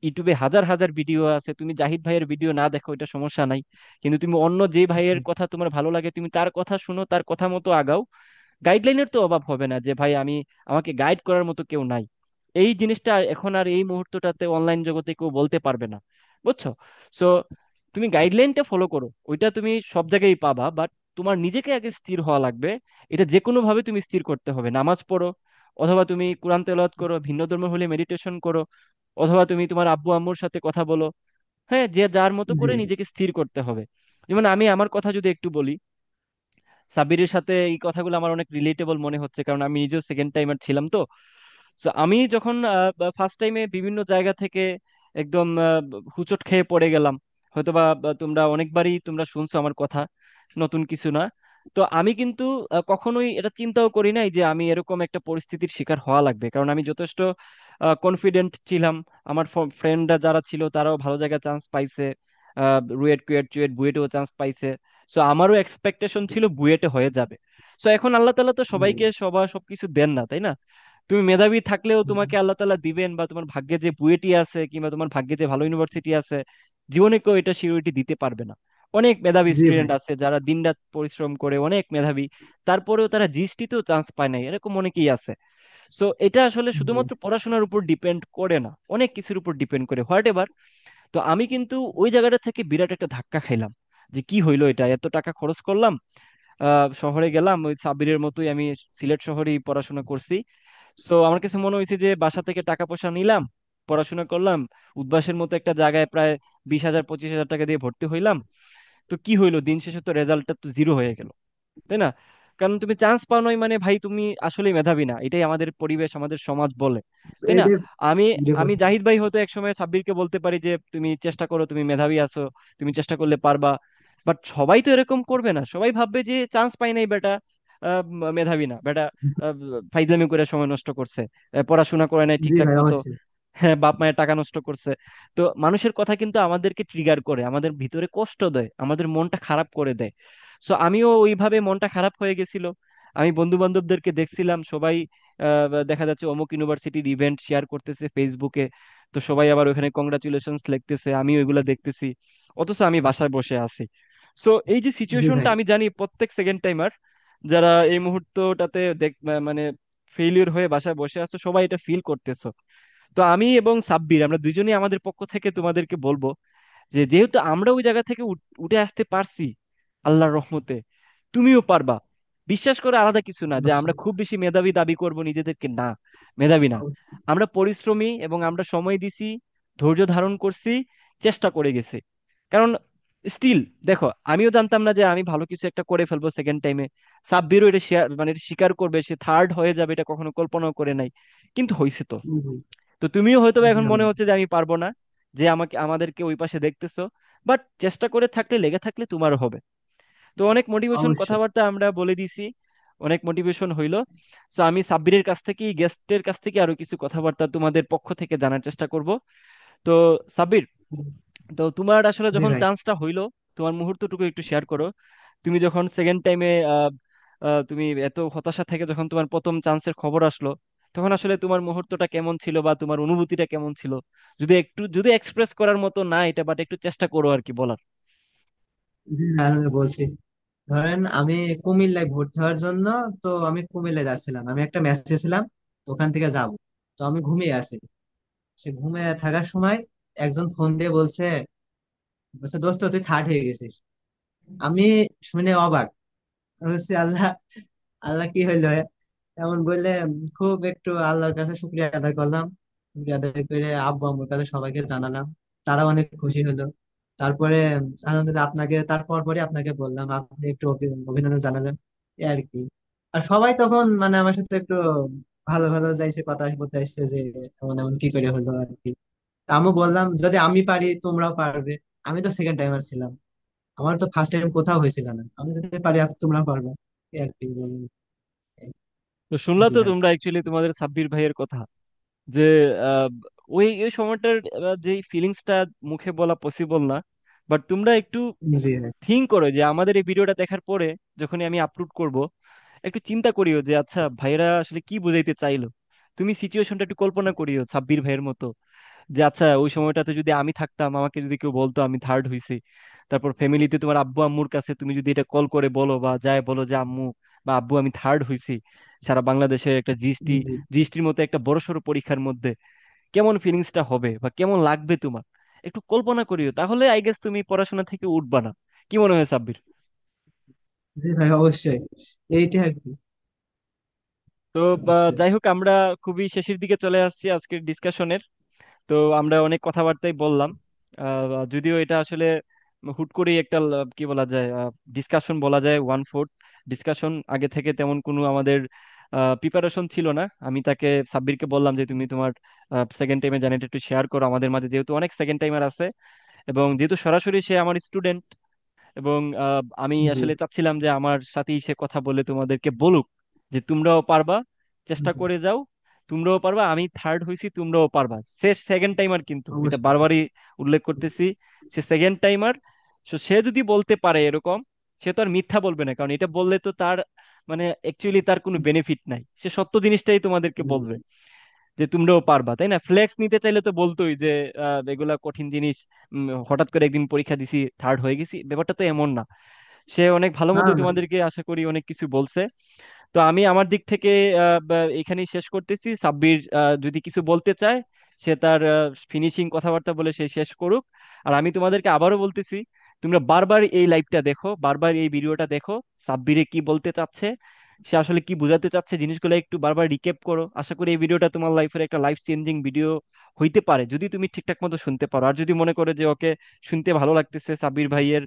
ইউটিউবে হাজার হাজার ভিডিও আছে। তুমি জাহিদ ভাইয়ের ভিডিও না দেখো এটা সমস্যা নাই, কিন্তু তুমি অন্য যে ভাইয়ের কথা তোমার ভালো লাগে তুমি তার কথা শুনো, তার কথা মতো আগাও। গাইডলাইনের তো অভাব হবে না যে ভাই আমাকে গাইড করার মতো কেউ নাই। এই জিনিসটা এখন আর এই মুহূর্তটাতে অনলাইন জগতে কেউ বলতে পারবে না, বুঝছো? সো তুমি গাইডলাইনটা ফলো করো, ওইটা তুমি সব জায়গায় পাবা, বাট তোমার নিজেকে আগে স্থির হওয়া লাগবে। এটা যে কোনো ভাবে তুমি স্থির করতে হবে। নামাজ পড়ো, অথবা তুমি কোরআন তেলাওয়াত করো, ভিন্ন ধর্ম হলে মেডিটেশন করো, অথবা তুমি তোমার আব্বু আম্মুর সাথে কথা বলো। হ্যাঁ, যে যার মতো জি করে নিজেকে স্থির করতে হবে। যেমন আমি আমার কথা যদি একটু বলি, সাব্বিরের সাথে এই কথাগুলো আমার অনেক রিলেটেবল মনে হচ্ছে, কারণ আমি নিজেও সেকেন্ড টাইমার ছিলাম তো। তো আমি যখন ফার্স্ট টাইমে বিভিন্ন জায়গা থেকে একদম হুচট খেয়ে পড়ে গেলাম, হয়তো বা বা তোমরা অনেকবারই তোমরা শুনছো আমার কথা, নতুন কিছু না। তো আমি কিন্তু কখনোই এটা চিন্তাও করি নাই যে আমি এরকম একটা পরিস্থিতির শিকার হওয়া লাগবে, কারণ আমি যথেষ্ট কনফিডেন্ট ছিলাম। আমার ফ্রেন্ডরা যারা ছিল তারাও ভালো জায়গায় চান্স পাইছে, রুয়েট কুয়েট চুয়েট বুয়েটেও চান্স পাইছে। সো আমারও এক্সপেকটেশন ছিল বুয়েটে হয়ে যাবে। সো এখন আল্লাহ তাআলা তো জি সবাইকে সবকিছু দেন না, তাই না? তুমি মেধাবী থাকলেও তোমাকে আল্লাহ তাআলা দিবেন, বা তোমার ভাগ্যে যে বুয়েটি আছে কিংবা তোমার ভাগ্যে যে ভালো ইউনিভার্সিটি আছে, জীবনে কেউ এটা সিউরিটি দিতে পারবে না। অনেক মেধাবী জি ভাই। স্টুডেন্ট আছে যারা দিনরাত পরিশ্রম করে, অনেক মেধাবী, তারপরেও তারা জিএসটিতেও চান্স পায় নাই, এরকম অনেকেই আছে। সো এটা আসলে জি শুধুমাত্র পড়াশোনার উপর ডিপেন্ড করে না, অনেক কিছুর উপর ডিপেন্ড করে, হোয়াট এভার। তো আমি কিন্তু ওই জায়গাটা থেকে বিরাট একটা ধাক্কা খাইলাম, যে কি হইলো, এটা এত টাকা খরচ করলাম, শহরে গেলাম, ওই সাব্বিরের মতোই আমি সিলেট শহরেই পড়াশোনা করছি। সো আমার কাছে মনে হয়েছে যে বাসা থেকে টাকা পয়সা নিলাম, পড়াশোনা করলাম, উদ্বাসের মতো একটা জায়গায় প্রায় 20,000 25,000 টাকা দিয়ে ভর্তি হইলাম। তো কি হইলো, দিন শেষে তো রেজাল্টটা তো জিরো হয়ে গেল, তাই না? কারণ তুমি চান্স পাও নাই মানে ভাই তুমি আসলেই মেধাবী না, এটাই আমাদের পরিবেশ আমাদের সমাজ বলে, তাই না? এটাই আমি এটাই আমি জাহিদ ভাই হয়তো একসময় সাব্বিরকে বলতে পারি যে তুমি চেষ্টা করো, তুমি মেধাবী আছো, তুমি চেষ্টা করলে পারবা। বাট সবাই তো এরকম করবে না, সবাই ভাববে যে চান্স পাই নাই বেটা, মেধাবী না বেটা, আহ, ফাইজলামি করে সময় নষ্ট করছে, পড়াশোনা করে নাই জি ঠিকঠাক ভাই মতো, অবশ্যই। হ্যাঁ বাপ মায়ের টাকা নষ্ট করছে। তো মানুষের কথা কিন্তু আমাদেরকে ট্রিগার করে, আমাদের ভিতরে কষ্ট দেয়, আমাদের মনটা খারাপ করে দেয়। সো আমিও ওইভাবে মনটা খারাপ হয়ে গেছিল। আমি বন্ধু বান্ধবদেরকে দেখছিলাম সবাই দেখা যাচ্ছে অমুক ইউনিভার্সিটির ইভেন্ট শেয়ার করতেছে ফেসবুকে, তো সবাই আবার ওখানে কংগ্রাচুলেশনস লিখতেছে, আমি ওইগুলা দেখতেছি, অথচ আমি বাসায় বসে আছি। সো এই যে জি সিচুয়েশনটা, ভাই। আমি জানি প্রত্যেক সেকেন্ড টাইমার যারা এই মুহূর্তটাতে মানে ফেলিওর হয়ে বাসায় বসে আছো, সবাই এটা ফিল করতেছো। তো আমি এবং সাব্বির আমরা দুজনেই আমাদের পক্ষ থেকে তোমাদেরকে বলবো যে যেহেতু আমরা ওই জায়গা থেকে উঠে আসতে পারছি আল্লাহর রহমতে, তুমিও পারবা। বিশ্বাস করে, আলাদা কিছু না যে আমরা অবশ্যই। খুব বেশি মেধাবী দাবি করব নিজেদেরকে, না, মেধাবী না। অবশ্যই। আমরা পরিশ্রমী এবং আমরা সময় দিছি, ধৈর্য ধারণ করছি, চেষ্টা করে গেছি। কারণ স্টিল দেখো, আমিও জানতাম না যে আমি ভালো কিছু একটা করে ফেলবো সেকেন্ড টাইমে, সাব্বিরও এটা মানে এটা স্বীকার করবে, সে থার্ড হয়ে যাবে, এটা কখনো কল্পনাও করে নাই, কিন্তু হয়েছে তো। জি তো তুমিও হয়তো বা জি এখন মনে ভাই। হচ্ছে যে আমি পারবো না, যে আমাদেরকে ওই পাশে দেখতেছো, বাট চেষ্টা করে থাকলে, লেগে থাকলে তোমারও হবে। তো অনেক মোটিভেশন অবশ্যই। কথাবার্তা আমরা বলে দিছি, অনেক মোটিভেশন হইলো। তো আমি সাব্বিরের কাছ থেকে, গেস্টের কাছ থেকে আরো কিছু কথাবার্তা তোমাদের পক্ষ থেকে জানার চেষ্টা করব। তো সাব্বির, তো তোমার আসলে জি যখন ভাই। চান্সটা হইলো, তোমার মুহূর্তটুকু একটু শেয়ার করো। তুমি যখন সেকেন্ড টাইমে তুমি এত হতাশা থেকে যখন তোমার প্রথম চান্সের খবর আসলো, তখন আসলে তোমার মুহূর্তটা কেমন ছিল বা তোমার অনুভূতিটা কেমন ছিল? যদি একটু, যদি এক্সপ্রেস করার মতো না এটা, বাট একটু চেষ্টা করো আর কি বলার। জি ভাই, আমি বলছি। ধরেন আমি কুমিল্লায় ভর্তি হওয়ার জন্য, তো আমি কুমিল্লায় যাচ্ছিলাম, আমি একটা ম্যাচে ছিলাম, তো ওখান থেকে যাব। তো আমি ঘুমিয়ে আছি। সে ঘুমিয়ে থাকার সময় একজন ফোন দিয়ে বলছে, বলছে দোস্ত তুই থার্ড হয়ে গেছিস। আমি শুনে অবাক। আমি বলছি আল্লাহ, আল্লাহ কি হইলো এমন বললে। খুব একটু আল্লাহর কাছে শুক্রিয়া আদায় করলাম। শুক্রিয়া আদায় করে আব্বু আম্মুর কাছে সবাইকে জানালাম। তারা অনেক খুশি হলো। তারপরে আলহামদুলিল্লাহ আপনাকে, তারপর পরে আপনাকে বললাম, আপনি একটু অভিনন্দন জানালেন, এই আর কি। আর সবাই তখন মানে আমার সাথে একটু ভালো ভালো যাইছে, কথা বলতে আসছে যে এমন এমন কি করে হলো আর কি। তা আমি বললাম যদি আমি পারি তোমরাও পারবে। আমি তো সেকেন্ড টাইমার ছিলাম, আমার তো ফার্স্ট টাইম কোথাও হয়েছিল না, আমি যদি পারি তোমরা পারবে, এই আর কি বললাম। তো শুনলা জি তো ভাই। তোমরা অ্যাকচুয়ালি তোমাদের সাব্বির ভাইয়ের কথা, যে আহ, ওই ওই সময়টার যে ফিলিংসটা মুখে বলা পসিবল না। বাট তোমরা একটু জি ভাই। থিঙ্ক করো যে আমাদের এই ভিডিওটা দেখার পরে যখনই আমি আপলোড করব, একটু চিন্তা করিও যে আচ্ছা ভাইরা আসলে কি বুঝাইতে চাইলো। তুমি সিচুয়েশনটা একটু কল্পনা করিও সাব্বির ভাইয়ের মতো, যে আচ্ছা ওই সময়টাতে যদি আমি থাকতাম, আমাকে যদি কেউ বলতো আমি থার্ড হইছি, তারপর ফ্যামিলিতে তোমার আব্বু আম্মুর কাছে তুমি যদি এটা কল করে বলো বা যায় বলো যে আম্মু বা আব্বু আমি থার্ড হইছি সারা বাংলাদেশে একটা জি জিএসটির মতো একটা বড়সড় পরীক্ষার মধ্যে, কেমন ফিলিংসটা হবে বা কেমন লাগবে তোমার, একটু কল্পনা করিও, তাহলে আই গেস তুমি পড়াশোনা থেকে উঠবা না। কি মনে হয় সাব্বির? জি ভাই, অবশ্যই। এইটা আর কি। তো অবশ্যই। যাই হোক, আমরা খুবই শেষের দিকে চলে আসছি আজকের ডিসকাশনের। তো আমরা অনেক কথাবার্তাই বললাম। যদিও এটা আসলে হুট করেই একটা কি বলা যায়, ডিসকাশন বলা যায়, 1/4 ডিসকাশন। আগে থেকে তেমন কোনো আমাদের প্রিপারেশন ছিল না। আমি তাকে, সাব্বিরকে বললাম যে তুমি তোমার সেকেন্ড টাইমে জার্নিটা একটু শেয়ার করো আমাদের মাঝে, যেহেতু অনেক সেকেন্ড টাইমার আছে এবং যেহেতু সরাসরি সে আমার স্টুডেন্ট। এবং আমি জি আসলে চাচ্ছিলাম যে আমার সাথেই সে কথা বলে তোমাদেরকে বলুক যে তোমরাও পারবা, চেষ্টা জি, করে যাও, তোমরাও পারবা, আমি থার্ড হইছি, তোমরাও পারবা। সে সেকেন্ড টাইমার, কিন্তু এটা অবশ্যই। বারবারই উল্লেখ করতেছি, সে সেকেন্ড টাইমার। সে যদি বলতে পারে এরকম, সে তো আর মিথ্যা বলবে না, কারণ এটা বললে তো তার মানে অ্যাকচুয়ালি তার কোনো বেনিফিট নাই। সে সত্য জিনিসটাই তোমাদেরকে জি বলবে যে তোমরাও পারবা, তাই না? ফ্লেক্স নিতে চাইলে তো বলতোই যে এগুলা কঠিন জিনিস, হঠাৎ করে একদিন পরীক্ষা দিছি থার্ড হয়ে গেছি, ব্যাপারটা তো এমন না। সে অনেক ভালো না মতো না। তোমাদেরকে আশা করি অনেক কিছু বলছে। তো আমি আমার দিক থেকে এখানেই শেষ করতেছি। সাব্বির যদি কিছু বলতে চায়, সে তার ফিনিশিং কথাবার্তা বলে সে শেষ করুক। আর আমি তোমাদেরকে আবারও বলতেছি, তোমরা বারবার এই লাইভটা দেখো, বারবার এই ভিডিওটা দেখো, সাব্বিরে কি বলতে চাচ্ছে, সে আসলে কি বোঝাতে চাচ্ছে, জিনিসগুলো একটু বারবার রিক্যাপ করো। আশা করি এই ভিডিওটা তোমার লাইফের একটা লাইফ চেঞ্জিং ভিডিও হইতে পারে, যদি তুমি ঠিকঠাক মতো শুনতে পারো। আর যদি মনে করো যে ওকে শুনতে ভালো লাগতেছে, সাব্বির ভাইয়ের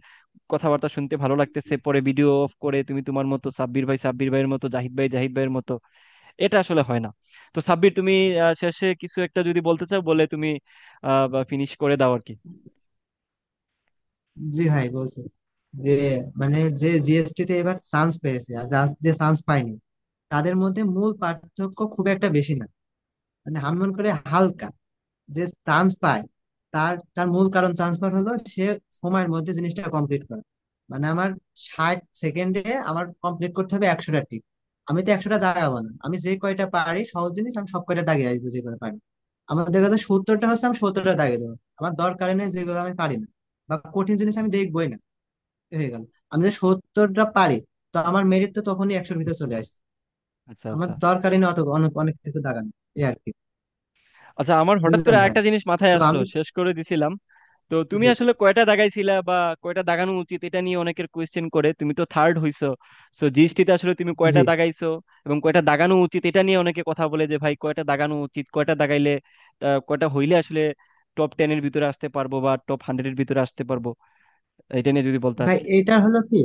কথাবার্তা শুনতে ভালো লাগতেছে, পরে ভিডিও অফ করে তুমি তোমার মতো সাব্বির ভাই সাব্বির ভাইয়ের মতো, জাহিদ ভাই জাহিদ ভাইয়ের মতো, এটা আসলে হয় না। তো সাব্বির, তুমি শেষে কিছু একটা যদি বলতে চাও বলে তুমি ফিনিশ করে দাও আর কি। জি ভাই, বলছি যে মানে যে জিএসটি তে এবার চান্স পেয়েছে আর যে চান্স পায়নি, তাদের মধ্যে মূল পার্থক্য খুব একটা বেশি না। মানে আমি মনে করি হালকা। যে চান্স পায়, তার তার মূল কারণ চান্স পাওয়ার হলো সে সময়ের মধ্যে জিনিসটা কমপ্লিট করে। মানে আমার 60 সেকেন্ডে আমার কমপ্লিট করতে হবে 100টা টিক। আমি তো 100টা দাগাবো না, আমি যে কয়টা পারি সহজ জিনিস আমি সব কয়টা দাগে আসবো, যে কয়টা পারি। আমার দেখা যায় 70টা হচ্ছে, আমি 70টা দাগে দেবো। আমার দরকার নেই যেগুলো আমি পারি না বা কঠিন জিনিস আমি দেখবোই না। এ হয়ে গেল। আমি যে 70টা পারি, তো আমার মেরিট তো তখনই 100-র ভিতরে চলে আসছে। আচ্ছা আমার আচ্ছা। দরকারই নেই অত অনেক অনেক কিছু দাগানো, এই আর কি। আচ্ছা, আমার হঠাৎ করে বুঝলেন ভাই? আরেকটা জিনিস মাথায় তো আসলো, আমি শেষ করে দিছিলাম। তো তুমি জি আসলে কয়টা দাগাইছিলা বা কয়টা দাগানো উচিত, এটা নিয়ে অনেকের কোয়েশ্চেন করে। তুমি তো থার্ড হইছো, সো জিএসটিতে আসলে তুমি জি কয়টা দাগাইছো এবং কয়টা দাগানো উচিত, এটা নিয়ে অনেকে কথা বলে যে ভাই কয়টা দাগানো উচিত, কয়টা দাগাইলে কয়টা হইলে আসলে টপ 10-এর ভিতরে আসতে পারবো বা টপ 100-এর ভিতরে আসতে পারবো, এটা নিয়ে যদি বলতে আর ভাই, কি। এটা হলো কি,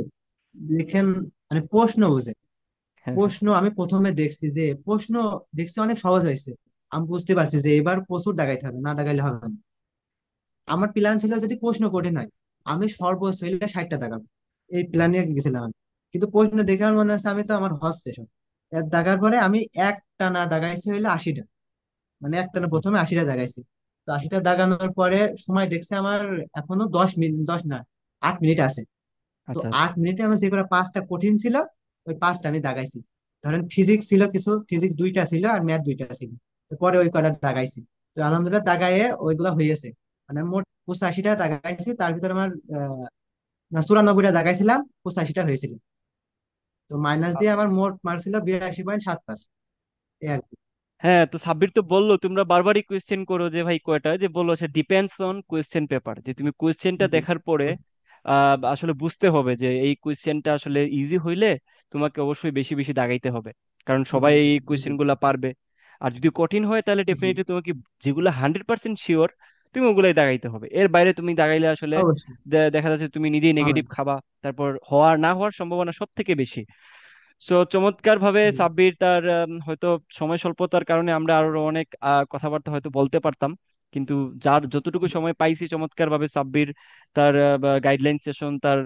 দেখেন, মানে প্রশ্ন বুঝে। হ্যাঁ হ্যাঁ। প্রশ্ন আমি প্রথমে দেখছি যে প্রশ্ন দেখছি অনেক সহজ হয়েছে। আমি বুঝতে পারছি যে এবার প্রচুর দাগাইতে হবে, না দাগাইলে হবে না। আমার প্ল্যান ছিল যদি প্রশ্ন কঠিন হয়, আমি সর্বোচ্চ হইলে 60টা দাগাবো, এই প্ল্যান নিয়ে গেছিলাম আমি। কিন্তু প্রশ্ন দেখে আমার মনে হচ্ছে আমি তো আমার হচ্ছে সব। এর দাগার পরে আমি একটা না দাগাইছি হইলে 80টা। মানে একটা না, প্রথমে 80টা দাগাইছি। তো 80টা দাগানোর পরে সময় দেখছে আমার এখনো 10 মিনিট, 10 না, 8 মিনিট আছে। তো আচ্ছা আচ্ছা। 8 মিনিটে আমার যেগুলো পাঁচটা কঠিন ছিল, ওই পাঁচটা আমি দাগাইছি। ধরেন ফিজিক্স ছিল কিছু, ফিজিক্স দুইটা ছিল আর ম্যাথ দুইটা ছিল। তো পরে ওই কটা দাগাইছি। তো আলহামদুলিল্লাহ দাগাইয়ে ওইগুলো হয়েছে। মানে মোট 85টা দাগাইছি, তার ভিতরে আমার না, 94টা দাগাইছিলাম, 85টা হয়েছিল। তো মাইনাস দিয়ে আমার মোট মার্ক ছিল 82.75। এই আর কি। হ্যাঁ, তো সাব্বির তো বললো, তোমরা বারবারই কোয়েশ্চেন করো যে ভাই কয়টা, যে বললো সে ডিপেন্ডস অন কোয়েশ্চেন পেপার, যে তুমি কোয়েশ্চেনটা জি দেখার পরে আসলে বুঝতে হবে যে এই কোয়েশ্চেনটা আসলে ইজি হইলে তোমাকে অবশ্যই বেশি বেশি দাগাইতে হবে, কারণ সবাই এই জি কোয়েশ্চেন গুলা পারবে। আর যদি কঠিন হয় তাহলে জি, ডেফিনেটলি তোমাকে যেগুলো 100% শিওর তুমি ওগুলাই দাগাইতে হবে। এর বাইরে তুমি দাগাইলে আসলে অবশ্যই দেখা যাচ্ছে তুমি নিজেই হবে নেগেটিভ না। খাবা, তারপর হওয়ার না হওয়ার সম্ভাবনা সব থেকে বেশি। সো চমৎকার ভাবে জি সাব্বির তার হয়তো সময় স্বল্পতার কারণে আমরা আরো অনেক কথাবার্তা হয়তো বলতে পারতাম, কিন্তু যার যতটুকু জি সময় পাইছি চমৎকার ভাবে সাব্বির তার গাইডলাইন সেশন, তার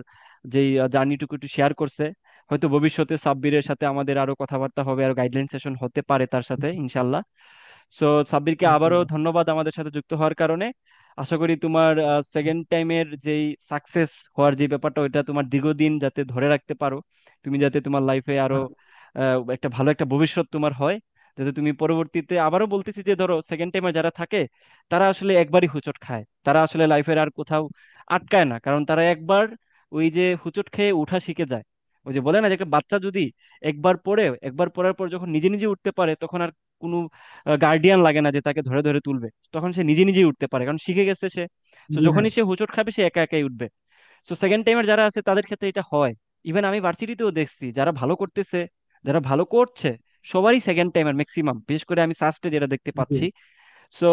যেই জার্নিটুকু একটু শেয়ার করছে। হয়তো ভবিষ্যতে সাব্বিরের সাথে আমাদের আরো কথাবার্তা হবে, আর গাইডলাইন সেশন হতে পারে তার সাথে ইনশাল্লাহ। সো সাব্বিরকে আবারও ইনশাল্লাহ। ধন্যবাদ আমাদের সাথে যুক্ত হওয়ার কারণে। আশা করি তোমার সেকেন্ড টাইমের যেই সাকসেস হওয়ার যে ব্যাপারটা, ওইটা তোমার দীর্ঘদিন যাতে ধরে রাখতে পারো, তুমি যাতে তোমার লাইফে আরো একটা ভালো একটা ভবিষ্যৎ তোমার হয়, যাতে তুমি পরবর্তীতে, আবারও বলতেছি যে ধরো সেকেন্ড টাইমে যারা থাকে তারা আসলে একবারই হুচট খায়, তারা আসলে লাইফের আর কোথাও আটকায় না, কারণ তারা একবার ওই যে হুচট খেয়ে উঠা শিখে যায়। ওই যে বলে না যে একটা বাচ্চা যদি একবার পড়ে, একবার পড়ার পর যখন নিজে নিজে উঠতে পারে, তখন আর কোনো গার্ডিয়ান লাগে না যে তাকে ধরে ধরে তুলবে, তখন সে নিজে নিজেই উঠতে পারে, কারণ শিখে গেছে সে। তো জি ভাই। যখনই সে হোঁচট খাবে সে একা একাই উঠবে। তো সেকেন্ড টাইমের যারা আছে তাদের ক্ষেত্রে এটা হয়। ইভেন আমি ভার্সিটিতেও দেখছি যারা ভালো করতেছে, যারা ভালো করছে, সবারই সেকেন্ড টাইমার ম্যাক্সিমাম, বিশেষ করে আমি সাস্টে যেটা দেখতে জি। পাচ্ছি। সো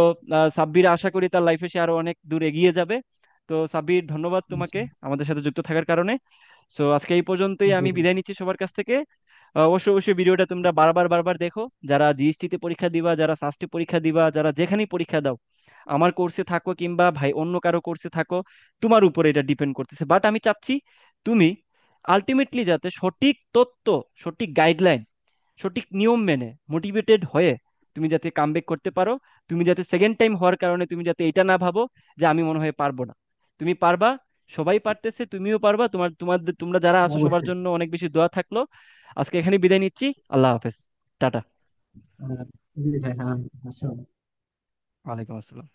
সাব্বির, আশা করি তার লাইফে সে আরো অনেক দূর এগিয়ে যাবে। তো সাব্বির, ধন্যবাদ তোমাকে আমাদের সাথে যুক্ত থাকার কারণে। সো আজকে এই পর্যন্তই, জি আমি বিদায় নিচ্ছি সবার কাছ থেকে। অবশ্যই অবশ্যই ভিডিওটা তোমরা বারবার বারবার দেখো, যারা জিএসটি তে পরীক্ষা দিবা, যারা সাস্টে পরীক্ষা দিবা, যারা যেখানেই পরীক্ষা দাও, আমার কোর্সে থাকো কিংবা ভাই অন্য কারো কোর্সে থাকো, তোমার উপরে এটা ডিপেন্ড করতেছে। বাট আমি চাচ্ছি তুমি আলটিমেটলি যাতে সঠিক তথ্য, সঠিক গাইডলাইন, সঠিক নিয়ম মেনে মোটিভেটেড হয়ে তুমি যাতে কামব্যাক করতে পারো। তুমি যাতে সেকেন্ড টাইম হওয়ার কারণে তুমি যাতে এটা না ভাবো যে আমি মনে হয় পারবো না। তুমি পারবা, সবাই পারতেছে, তুমিও পারবা। তোমরা যারা আছো সবার অবশ্যই। জন্য অনেক বেশি দোয়া থাকলো। আজকে এখানে বিদায় নিচ্ছি। আল্লাহ হাফেজ। টাটা। জি ভাই, হ্যাঁ। আসসালাম। ওয়ালাইকুম আসসালাম।